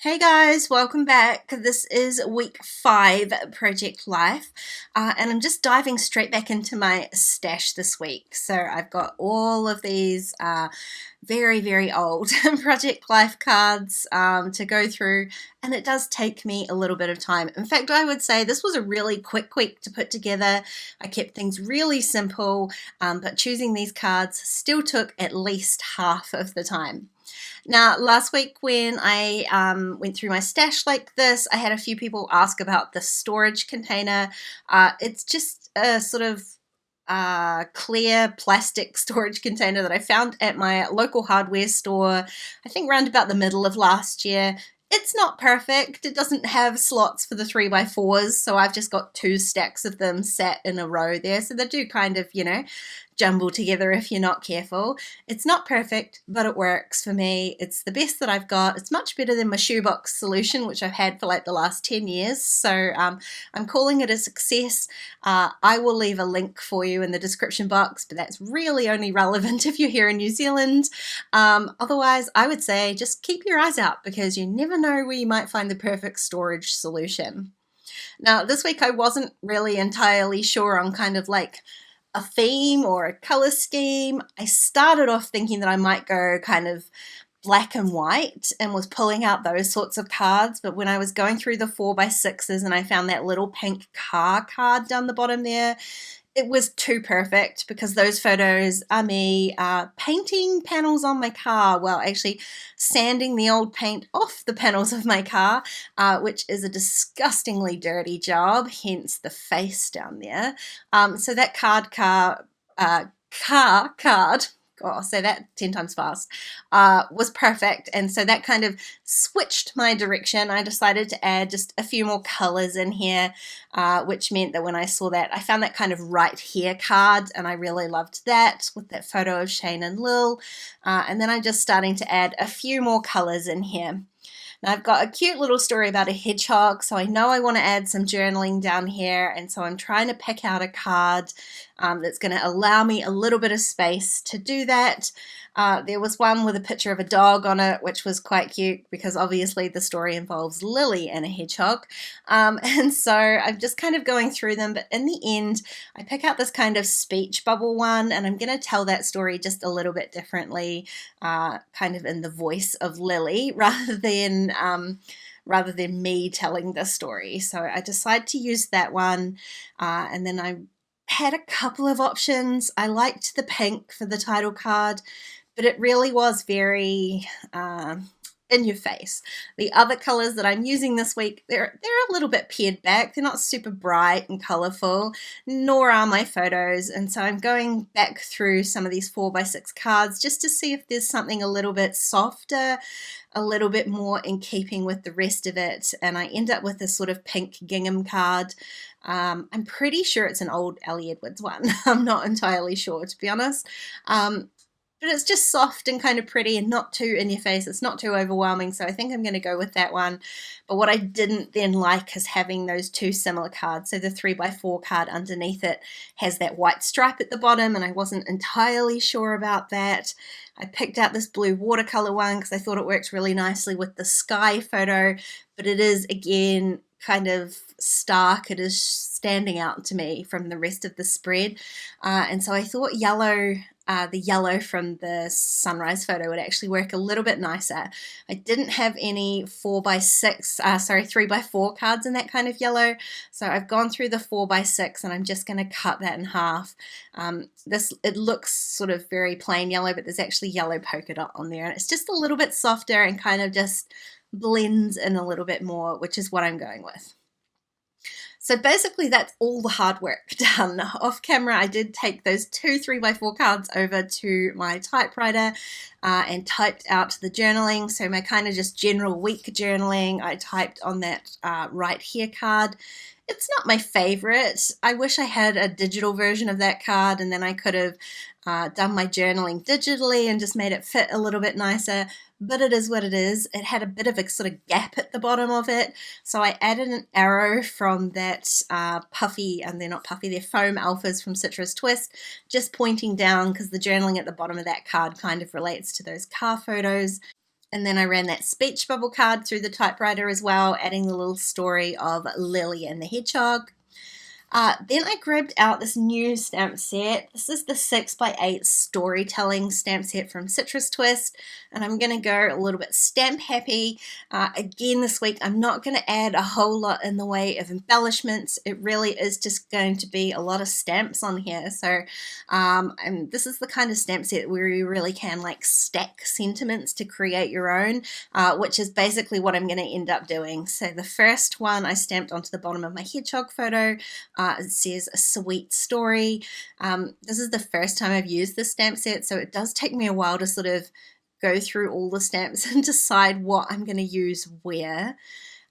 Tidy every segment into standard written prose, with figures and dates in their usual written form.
Hey guys, welcome back. This is week 5 Project Life, and I'm just diving straight back into my stash this week. So I've got all of these very, very old Project Life cards to go through, and it does take me a little bit of time. In fact, I would say this was a really quick week to put together. I kept things really simple, but choosing these cards still took at least half of the time. Now, last week when I went through my stash like this, I had a few people ask about the storage container. It's just a sort of clear plastic storage container that I found at my local hardware store, I think around about the middle of last year. It's not perfect. It doesn't have slots for the 3x4s, so I've just got 2 stacks of them sat in a row there. So they do kind of, jumble together if you're not careful. It's not perfect, but it works for me. It's the best that I've got. It's much better than my shoebox solution, which I've had for like the last 10 years. So I'm calling it a success. I will leave a link for you in the description box, but that's really only relevant if you're here in New Zealand. Otherwise, I would say just keep your eyes out because you never know where you might find the perfect storage solution. Now, this week I wasn't really entirely sure on kind of like a theme or a color scheme. I started off thinking that I might go kind of black and white and was pulling out those sorts of cards, but when I was going through the 4x6s and I found that little pink car card down the bottom there, it was too perfect because those photos are me painting panels on my car. Well, actually sanding the old paint off the panels of my car, which is a disgustingly dirty job, hence the face down there. So that card, oh, I'll say that 10 times fast, was perfect. And so that kind of switched my direction. I decided to add just a few more colors in here, which meant that when I saw that, I found that kind of right here card, and I really loved that with that photo of Shane and Lil. And then I'm just starting to add a few more colors in here. Now I've got a cute little story about a hedgehog, so I know I want to add some journaling down here, and so I'm trying to pick out a card that's going to allow me a little bit of space to do that. There was one with a picture of a dog on it, which was quite cute because obviously the story involves Lily and a hedgehog. And so I'm just kind of going through them, but in the end, I pick out this kind of speech bubble one, and I'm going to tell that story just a little bit differently, kind of in the voice of Lily rather than me telling the story. So I decided to use that one, and then I had a couple of options. I liked the pink for the title card, but it really was very in your face. The other colors that I'm using this week, they're a little bit pared back. They're not super bright and colorful, nor are my photos. And so I'm going back through some of these 4x6 cards just to see if there's something a little bit softer, a little bit more in keeping with the rest of it. And I end up with this sort of pink gingham card. I'm pretty sure it's an old Ellie Edwards one. I'm not entirely sure, to be honest. But it's just soft and kind of pretty and not too in your face. It's not too overwhelming, so I think I'm going to go with that one. But what I didn't then like is having those 2 similar cards. So the 3x4 card underneath it has that white stripe at the bottom, and I wasn't entirely sure about that. I picked out this blue watercolor one because I thought it works really nicely with the sky photo, but it is, again, kind of stark. It is standing out to me from the rest of the spread. And so I thought yellow, the yellow from the sunrise photo would actually work a little bit nicer. I didn't have any 3x4 cards in that kind of yellow. So I've gone through the 4x6 and I'm just going to cut that in half. It looks sort of very plain yellow, but there's actually yellow polka dot on there. And it's just a little bit softer and kind of just blends in a little bit more, which is what I'm going with. So basically that's all the hard work done. Off camera, I did take those 2 3x4 cards over to my typewriter and typed out the journaling. So my kind of just general week journaling, I typed on that right here card. It's not my favorite. I wish I had a digital version of that card, and then I could have done my journaling digitally and just made it fit a little bit nicer, but it is what it is. It had a bit of a sort of gap at the bottom of it, so I added an arrow from that puffy, and they're not puffy, they're foam alphas from Citrus Twist, just pointing down because the journaling at the bottom of that card kind of relates to those car photos. And then I ran that speech bubble card through the typewriter as well, adding the little story of Lily and the hedgehog. Then I grabbed out this new stamp set. This is the 6x8 storytelling stamp set from Citrus Twist, and I'm going to go a little bit stamp happy. Again this week I'm not going to add a whole lot in the way of embellishments. It really is just going to be a lot of stamps on here. So and this is the kind of stamp set where you really can like stack sentiments to create your own, which is basically what I'm going to end up doing. So the first one I stamped onto the bottom of my hedgehog photo. It says a sweet story. This is the first time I've used this stamp set, so it does take me a while to sort of go through all the stamps and decide what I'm going to use where.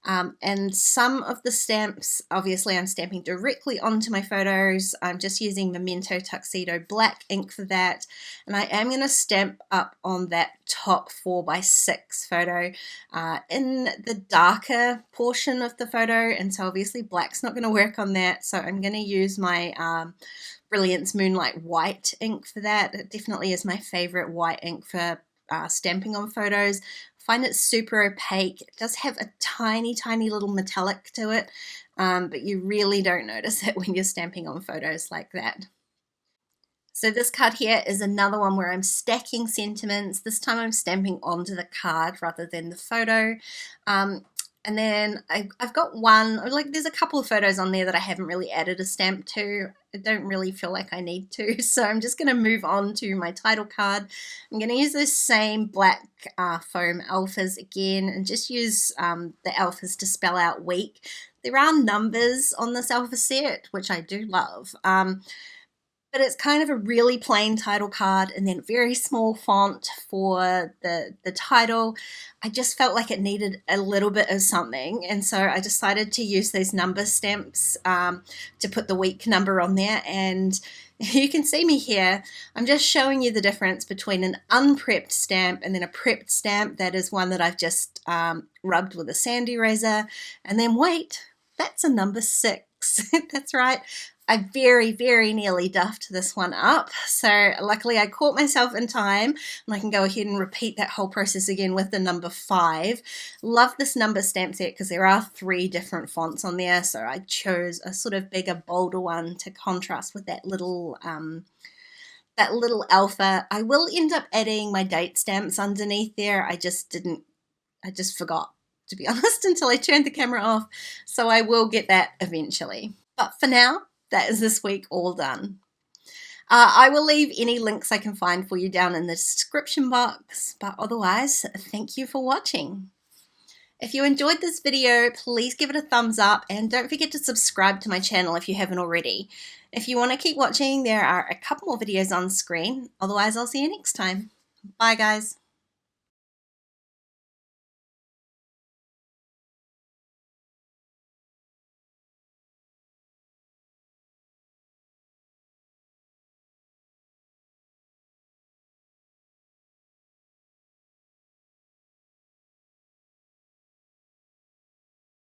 And some of the stamps, obviously I'm stamping directly onto my photos. I'm just using Memento Tuxedo black ink for that. And I am going to stamp up on that top 4x6 photo in the darker portion of the photo. And so obviously black's not going to work on that. So I'm going to use my Brilliance Moonlight white ink for that. It definitely is my favorite white ink for stamping on photos. Find it super opaque. It does have a tiny little metallic to it, but you really don't notice it when you're stamping on photos like that. So this card here is another one where I'm stacking sentiments. This time I'm stamping onto the card rather than the photo. And then I've got one, like there's a couple of photos on there that I haven't really added a stamp to. I don't really feel like I need to, so I'm just going to move on to my title card. I'm going to use this same black foam alphas again and just use the alphas to spell out week. There are numbers on this alpha set, which I do love. But it's kind of a really plain title card and then very small font for the title. I just felt like it needed a little bit of something, and so I decided to use those number stamps to put the week number on there. And you can see me here. I'm just showing you the difference between an unprepped stamp and then a prepped stamp. That is one that I've just rubbed with a sand eraser. And then wait, that's a number 6. That's right. I very nearly duffed this one up, so luckily I caught myself in time and I can go ahead and repeat that whole process again with the number 5. Love this number stamp set because there are 3 different fonts on there, so I chose a sort of bigger, bolder one to contrast with that little alpha. I will end up adding my date stamps underneath there. I just forgot, to be honest, until I turned the camera off, so I will get that eventually. But for now, that is this week all done. I will leave any links I can find for you down in the description box, but otherwise, thank you for watching. If you enjoyed this video, please give it a thumbs up and don't forget to subscribe to my channel if you haven't already. If you want to keep watching, there are a couple more videos on screen. Otherwise, I'll see you next time. Bye, guys.